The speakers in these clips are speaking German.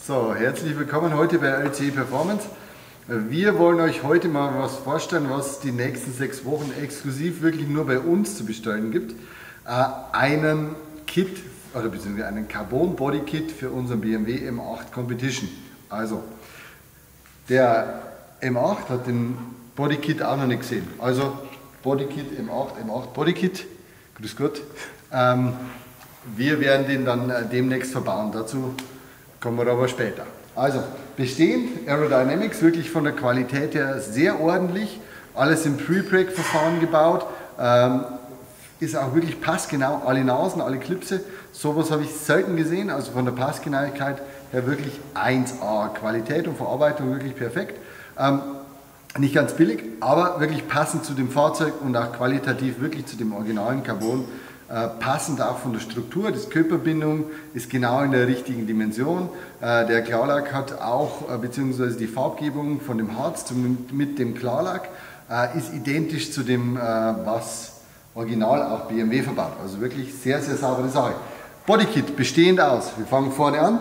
So, herzlich willkommen heute bei LCE Performance. Wir wollen euch heute mal was vorstellen, was die nächsten 6 Wochen exklusiv wirklich nur bei uns zu bestellen gibt. Einen Kit, oder beziehungsweise einen Carbon Body Kit für unseren BMW M8 Competition. Also, der M8 hat den Body Kit auch noch nicht gesehen. Also, Body Kit M8 Body Kit. Grüß Gott. Wir werden den dann demnächst verbauen. Dazu kommen wir aber später. Also, bestehend, Aerodynamics, wirklich von der Qualität her sehr ordentlich. Alles im Pre-Break-Verfahren gebaut. Ist auch wirklich passgenau, alle Nasen, alle Klipse. Sowas habe ich selten gesehen, also von der Passgenauigkeit her wirklich 1A. Qualität und Verarbeitung wirklich perfekt. Nicht ganz billig, aber wirklich passend zu dem Fahrzeug und auch qualitativ wirklich zu dem originalen Carbon. Passend auch von der Struktur, die Körperbindung ist genau in der richtigen Dimension. Der Klarlack hat auch, beziehungsweise die Farbgebung von dem Harz mit dem Klarlack ist identisch zu dem, was original auch BMW verbaut. Also wirklich sehr, sehr saubere Sache. Bodykit bestehend aus, wir fangen vorne an.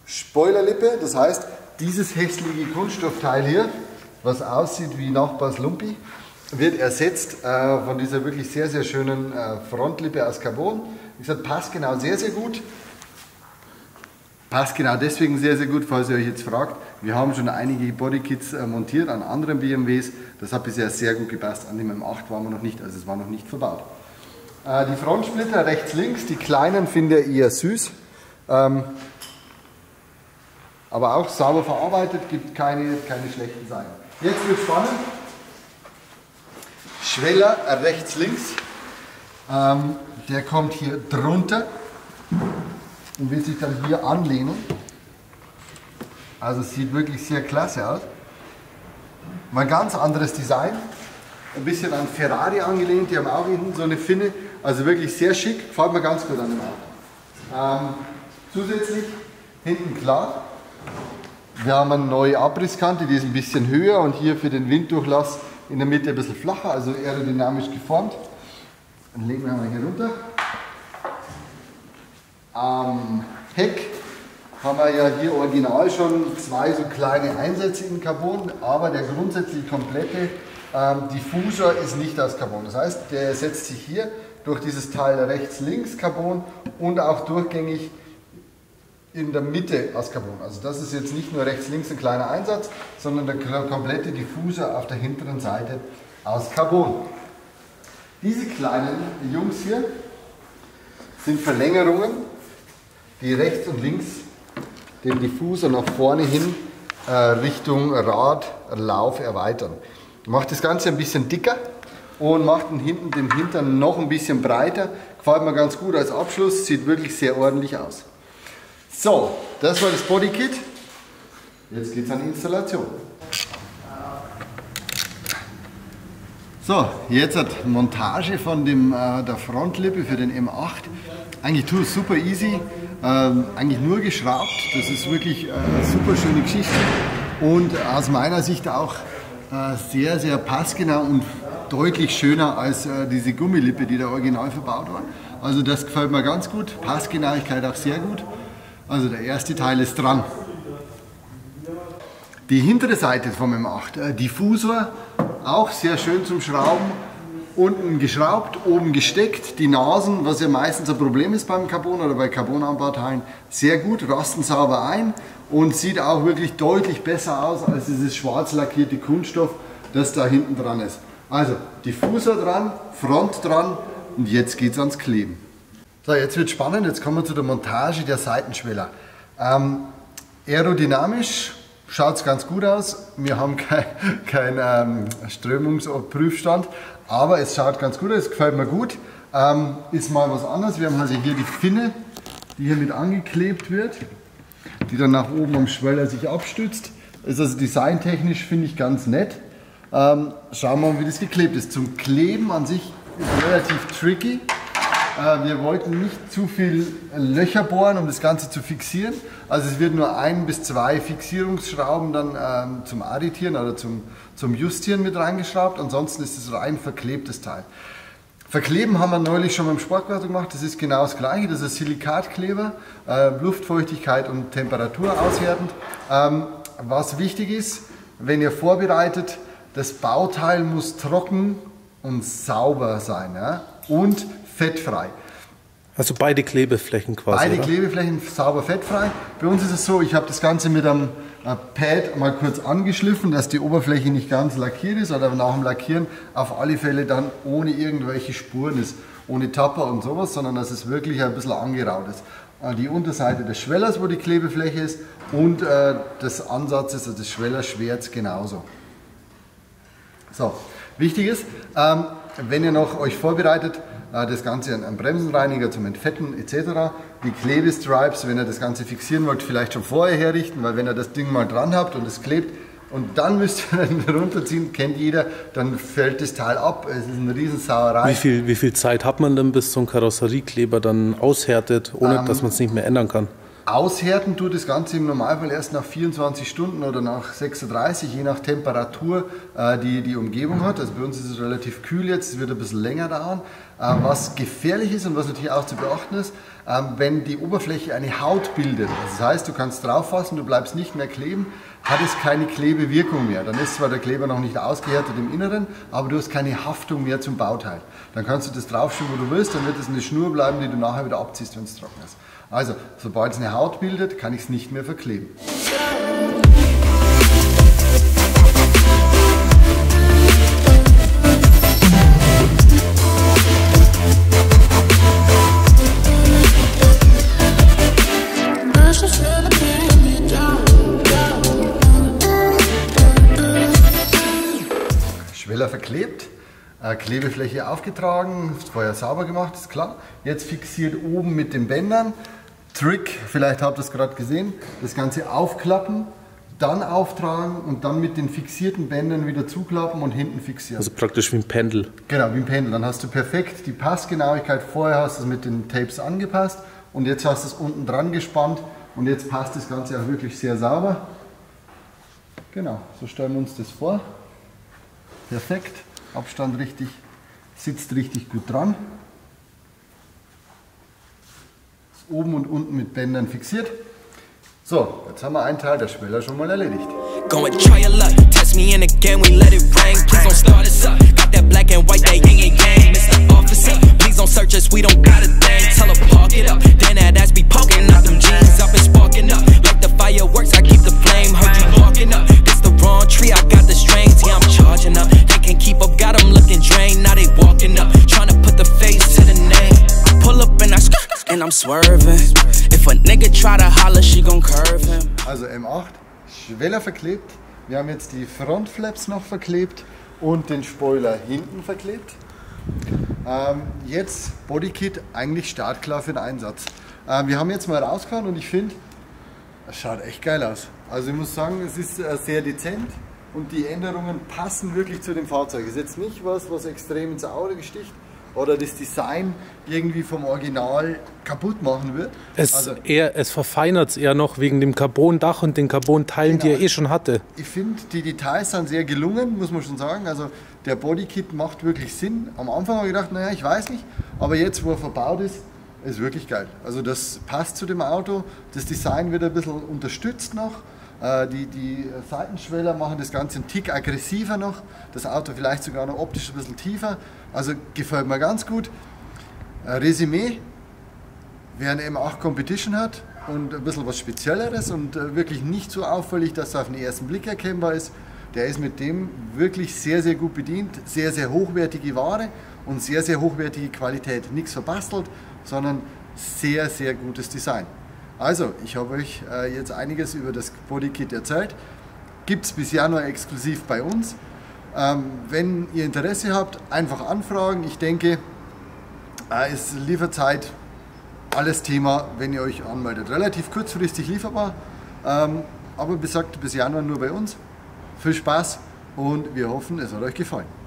Spoilerlippe, das heißt, dieses hässliche Kunststoffteil hier, was aussieht wie Nachbars Lumpi, wird ersetzt von dieser wirklich sehr, sehr schönen Frontlippe aus Carbon. Wie gesagt, passt genau sehr, sehr gut. Passt genau deswegen sehr, sehr gut, falls ihr euch jetzt fragt. Wir haben schon einige Bodykits montiert an anderen BMWs. Das hat bisher sehr gut gepasst. An dem M8 waren wir noch nicht, also es war noch nicht verbaut. Die Frontsplitter rechts, links, die kleinen finde ich eher süß. Aber auch sauber verarbeitet, gibt keine schlechten Seiten. Jetzt wird es spannend. Schweller rechts, links, der kommt hier drunter und wird sich dann hier anlehnen. Also es sieht wirklich sehr klasse aus. Mal ein ganz anderes Design, ein bisschen an Ferrari angelehnt, die haben auch hinten so eine Finne, also wirklich sehr schick, gefällt mir ganz gut an dem Auto. Zusätzlich hinten klar, wir haben eine neue Abrisskante, die ist ein bisschen höher und hier für den Winddurchlass in der Mitte ein bisschen flacher, also aerodynamisch geformt. Dann legen wir mal hier runter. Am Heck haben wir ja hier original schon 2 so kleine Einsätze in Carbon, aber der grundsätzlich komplette Diffusor ist nicht aus Carbon. Das heißt, der setzt sich hier durch dieses Teil rechts-links Carbon und auch durchgängig in der Mitte aus Carbon. Also das ist jetzt nicht nur rechts-links ein kleiner Einsatz, sondern der komplette Diffusor auf der hinteren Seite aus Carbon. Diese kleinen Jungs hier sind Verlängerungen, die rechts und links den Diffusor nach vorne hin Richtung Radlauf erweitern. Macht das Ganze ein bisschen dicker und macht den Hintern noch ein bisschen breiter. Gefällt mir ganz gut als Abschluss, sieht wirklich sehr ordentlich aus. So, das war das Bodykit. Jetzt geht es an die Installation. So, jetzt hat Montage von der Frontlippe für den M8. Eigentlich super easy, eigentlich nur geschraubt. Das ist wirklich eine super schöne Geschichte und aus meiner Sicht auch sehr, sehr passgenau und deutlich schöner als diese Gummilippe, die da original verbaut war. Also das gefällt mir ganz gut, Passgenauigkeit auch sehr gut. Also der erste Teil ist dran. Die hintere Seite vom M8, Diffusor, auch sehr schön zum Schrauben. Unten geschraubt, oben gesteckt. Die Nasen, was ja meistens ein Problem ist beim Carbon oder bei Carbonanbauteilen, sehr gut, rasten sauber ein und sieht auch wirklich deutlich besser aus als dieses schwarz lackierte Kunststoff, das da hinten dran ist. Also Diffusor dran, Front dran und jetzt geht es ans Kleben. So, jetzt wird spannend, jetzt kommen wir zu der Montage der Seitenschweller. Aerodynamisch schaut es ganz gut aus, wir haben keinen Strömungsprüfstand, aber es schaut ganz gut aus, es gefällt mir gut. Ist mal was anderes, wir haben also hier die Finne, die hier mit angeklebt wird, die dann nach oben am Schweller sich abstützt. Ist also designtechnisch, finde ich, ganz nett. Schauen wir mal, wie das geklebt ist. Zum Kleben an sich ist relativ tricky. Wir wollten nicht zu viel Löcher bohren, um das Ganze zu fixieren. Also es wird nur 1 bis 2 Fixierungsschrauben dann zum Arretieren oder zum Justieren mit reingeschraubt. Ansonsten ist es rein verklebtes Teil. Verkleben haben wir neulich schon beim Sportgarten gemacht, das ist genau das gleiche, das ist Silikatkleber, Luftfeuchtigkeit und Temperatur aushärtend. Was wichtig ist, wenn ihr vorbereitet, das Bauteil muss trocken und sauber sein, ja? Und fettfrei. Also beide Klebeflächen quasi. Beide oder? Klebeflächen sauber fettfrei. Bei uns ist es so, ich habe das Ganze mit einem Pad mal kurz angeschliffen, dass die Oberfläche nicht ganz lackiert ist, oder nach dem Lackieren auf alle Fälle dann ohne irgendwelche Spuren ist, ohne Tapper und sowas, sondern dass es wirklich ein bisschen angeraut ist. Die Unterseite des Schwellers, wo die Klebefläche ist, und des Ansatzes, also des Schwellerschwerts genauso. So, wichtig ist, wenn ihr noch euch vorbereitet, das Ganze an Bremsenreiniger zum Entfetten etc. Die Klebestripes, wenn ihr das Ganze fixieren wollt, vielleicht schon vorher herrichten, weil wenn ihr das Ding mal dran habt und es klebt und dann müsst ihr dann runterziehen, kennt jeder, dann fällt das Teil ab, es ist eine Riesensauerei. Wie viel Zeit hat man denn, bis so ein Karosseriekleber dann aushärtet, ohne dass man es nicht mehr ändern kann? Aushärten tut das Ganze im Normalfall erst nach 24 Stunden oder nach 36, je nach Temperatur, die die Umgebung hat. Also bei uns ist es relativ kühl jetzt, es wird ein bisschen länger dauern. Was gefährlich ist und was natürlich auch zu beachten ist, wenn die Oberfläche eine Haut bildet, das heißt, du kannst drauf fassen, du bleibst nicht mehr kleben, hat es keine Klebewirkung mehr. Dann ist zwar der Kleber noch nicht ausgehärtet im Inneren, aber du hast keine Haftung mehr zum Bauteil. Dann kannst du das draufschieben, wo du willst, dann wird es eine Schnur bleiben, die du nachher wieder abziehst, wenn es trocken ist. Also, sobald es eine Haut bildet, kann ich es nicht mehr verkleben. Schweller verklebt, Klebefläche aufgetragen, vorher sauber gemacht, ist klar. Jetzt fixiert oben mit den Bändern. Trick, vielleicht habt ihr es gerade gesehen, das Ganze aufklappen, dann auftragen und dann mit den fixierten Bändern wieder zuklappen und hinten fixieren. Also praktisch wie ein Pendel. Genau, wie ein Pendel. Dann hast du perfekt die Passgenauigkeit. Vorher hast du es mit den Tapes angepasst und jetzt hast du es unten dran gespannt und jetzt passt das Ganze auch wirklich sehr sauber. Genau, so stellen wir uns das vor. Perfekt, Abstand richtig, sitzt richtig gut dran. Oben und unten mit Bändern fixiert. So, jetzt haben wir einen Teil der Schweller schon mal erledigt. Also M8, Schweller verklebt. Wir haben jetzt die Frontflaps noch verklebt und den Spoiler hinten verklebt. Jetzt Bodykit eigentlich startklar für den Einsatz. Wir haben jetzt mal rausgehauen und ich finde, das schaut echt geil aus. Also ich muss sagen, es ist sehr dezent und die Änderungen passen wirklich zu dem Fahrzeug. Es ist jetzt nicht was extrem ins Auge sticht oder das Design irgendwie vom Original kaputt machen wird. Es verfeinert es eher noch wegen dem Carbon-Dach und den Carbon-Teilen, die er eh schon hatte. Ich finde, die Details sind sehr gelungen, muss man schon sagen. Also der Bodykit macht wirklich Sinn. Am Anfang habe ich gedacht, naja, ich weiß nicht. Aber jetzt, wo er verbaut ist, ist wirklich geil. Also das passt zu dem Auto. Das Design wird ein bisschen unterstützt noch. Die Seitenschweller machen das Ganze einen Tick aggressiver noch. Das Auto vielleicht sogar noch optisch ein bisschen tiefer. Also gefällt mir ganz gut. Resümee, wer eine M8 Competition hat und ein bisschen was Spezielleres und wirklich nicht so auffällig, dass er auf den ersten Blick erkennbar ist, der ist mit dem wirklich sehr, sehr gut bedient. Sehr, sehr hochwertige Ware und sehr, sehr hochwertige Qualität. Nichts verbastelt, sondern sehr, sehr gutes Design. Also, ich habe euch jetzt einiges über das Bodykit erzählt. Gibt es bis Januar exklusiv bei uns. Wenn ihr Interesse habt, einfach anfragen. Ich denke, ist Lieferzeit alles Thema, wenn ihr euch anmeldet. Relativ kurzfristig lieferbar, aber bis Januar nur bei uns. Viel Spaß und wir hoffen, es hat euch gefallen.